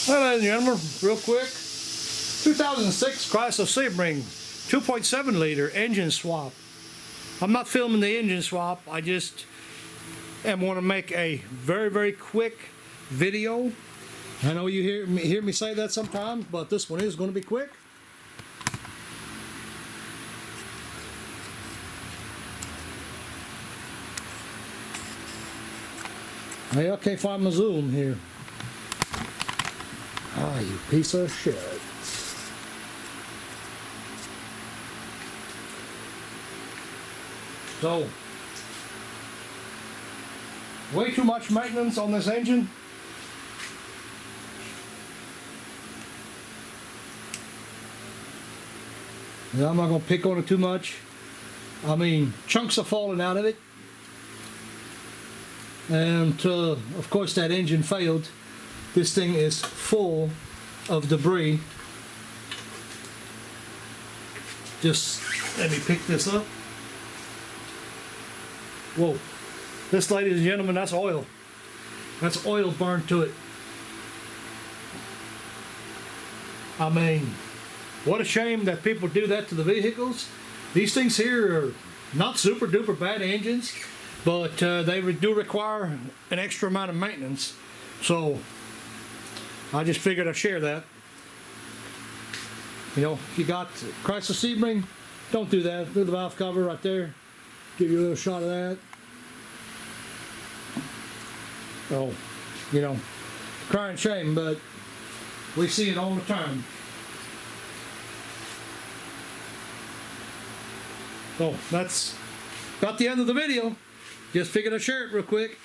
Well, ladies and gentlemen, real quick, 2006 Chrysler Sebring 2.7 liter engine swap. I'm not filming the engine swap, I just want to make a very quick video. I know you hear me say that sometimes, but this one is going to be quick. Hey, I can't find my zoom here. Ah, you piece of shit. So, way too much maintenance on this engine. And I'm not going to pick on it too much. I mean, chunks are falling out of it. And of course that engine failed. This thing is full of debris. Just let me pick this up. Whoa. This, ladies and gentlemen, that's oil. That's oil burned to it. I mean, what a shame that people do that to the vehicles. These things here are not super duper bad engines, but they do require an extra amount of maintenance. So I just figured I'd share that. You know, if you got Chrysler Sebring, don't do that. Do the valve cover right there. Give you a little shot of that. Oh, you know, crying shame, but we see it all the time. So that's about the end of the video. Just figured I'd share it real quick.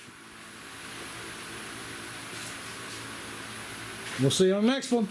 We'll see you on the next one.